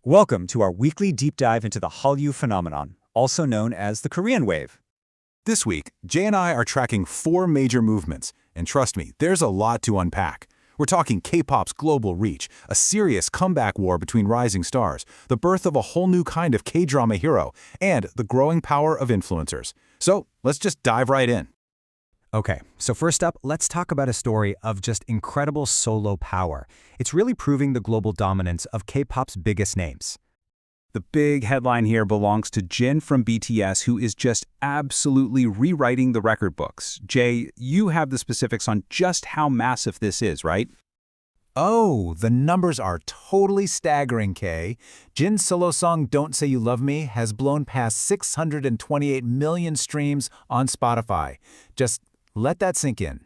Welcome to our weekly deep dive into the Hallyu phenomenon, also known as the Korean wave. This week, Jay and I are tracking 4 major movements, and trust me, there's a lot to unpack. We're talking K-pop's global reach, a serious comeback war between rising stars, the birth of a whole new kind of K-drama hero, and the growing power of influencers. So, let's just dive right in. Okay, so first up, let's talk about a story of just incredible solo power. It's really proving the global dominance of K-pop's biggest names. The big headline here belongs to Jin from BTS, who is just absolutely rewriting the record books. Jay, you have the specifics on just how massive this is, right? Oh, the numbers are totally staggering, Kay. Jin's solo song Don't Say You Love Me has blown past 628 million streams on Spotify. Just let that sink in.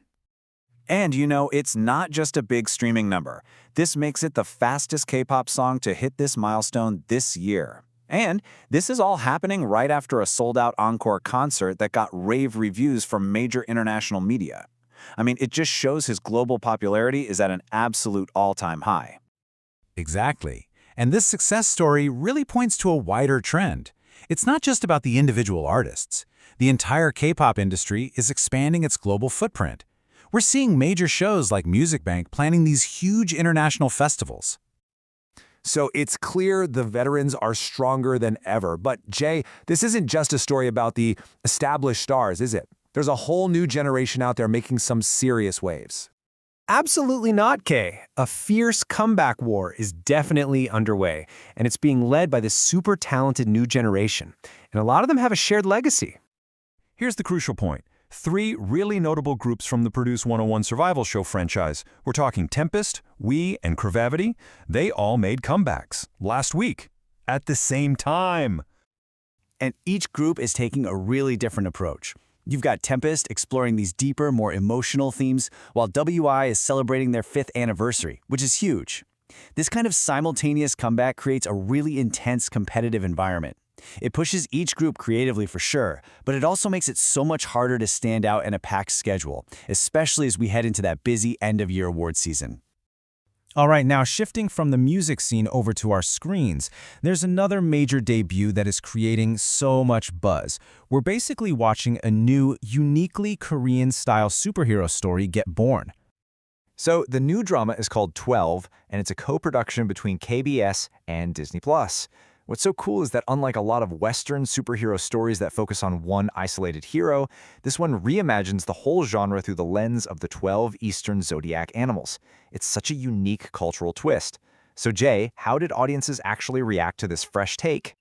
And you know, it's not just a big streaming number. This makes it the fastest K-pop song to hit this milestone this year. And this is all happening right after a sold-out encore concert that got rave reviews from major international media. I mean, it just shows his global popularity is at an absolute all-time high. Exactly. And this success story really points to a wider trend. It's not just about the individual artists. The entire K-pop industry is expanding its global footprint. We're seeing major shows like Music Bank planning these huge international festivals. So it's clear the veterans are stronger than ever. But Jay, this isn't just a story about the established stars, is it? There's a whole new generation out there making some serious waves. Absolutely not, Kay. A fierce comeback war is definitely underway, and it's being led by this super talented new generation. And a lot of them have a shared legacy. Here's the crucial point. 3 really notable groups from the Produce 101 survival show franchise. We're talking Tempest, We, and CRAVITY. They all made comebacks last week at the same time. And each group is taking a really different approach. You've got Tempest exploring these deeper, more emotional themes, while WI is celebrating their 5th anniversary, which is huge. This kind of simultaneous comeback creates a really intense competitive environment. It pushes each group creatively for sure, but it also makes it so much harder to stand out in a packed schedule, especially as we head into that busy end-of-year award season. All right, now shifting from the music scene over to our screens, there's another major debut that is creating so much buzz. We're basically watching a new, uniquely Korean-style superhero story get born. So the new drama is called 12, and it's a co-production between KBS and Disney+. What's so cool is that unlike a lot of Western superhero stories that focus on one isolated hero, this one reimagines the whole genre through the lens of the 12 Eastern zodiac animals. It's such a unique cultural twist. So Jay, how did audiences actually react to this fresh take?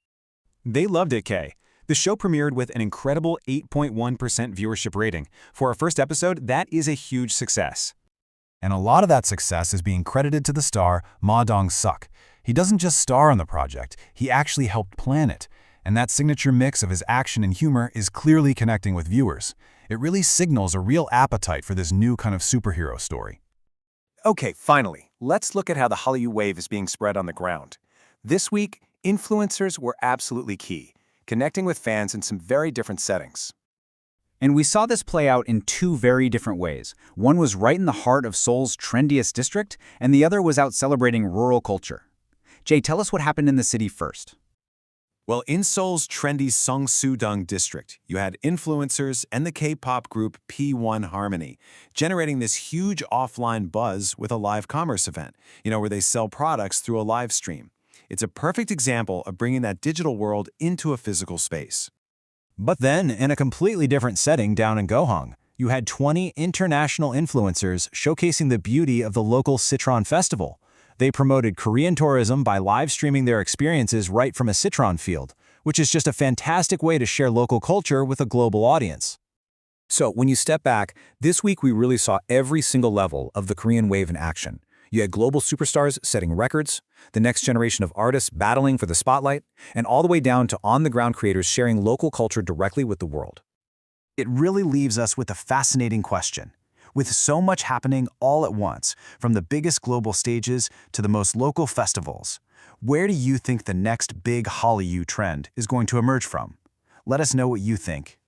They loved it, Kay. The show premiered with an incredible 8.1% viewership rating. For our first episode, that is a huge success. And a lot of that success is being credited to the star Ma Dong-suk. He doesn't just star on the project, he actually helped plan it. And that signature mix of his action and humor is clearly connecting with viewers. It really signals a real appetite for this new kind of superhero story. Okay, finally, let's look at how the Hallyu wave is being spread on the ground. This week, influencers were absolutely key, connecting with fans in some very different settings. And we saw this play out in 2 very different ways. One was right in the heart of Seoul's trendiest district, and the other was out celebrating rural culture. Jay, tell us what happened in the city first. Well, in Seoul's trendy Seongsu-dong district, you had influencers and the K-pop group P1 Harmony, generating this huge offline buzz with a live commerce event, where they sell products through a live stream. It's a perfect example of bringing that digital world into a physical space. But then, in a completely different setting down in Gohang, you had 20 international influencers showcasing the beauty of the local Citron Festival. They promoted Korean tourism by live streaming their experiences right from a citron field, which is just a fantastic way to share local culture with a global audience. So when you step back, this week we really saw every single level of the Korean wave in action. You had global superstars setting records, the next generation of artists battling for the spotlight, and all the way down to on-the-ground creators sharing local culture directly with the world. It really leaves us with a fascinating question. With so much happening all at once, from the biggest global stages to the most local festivals, where do you think the next big Hallyu trend is going to emerge from? Let us know what you think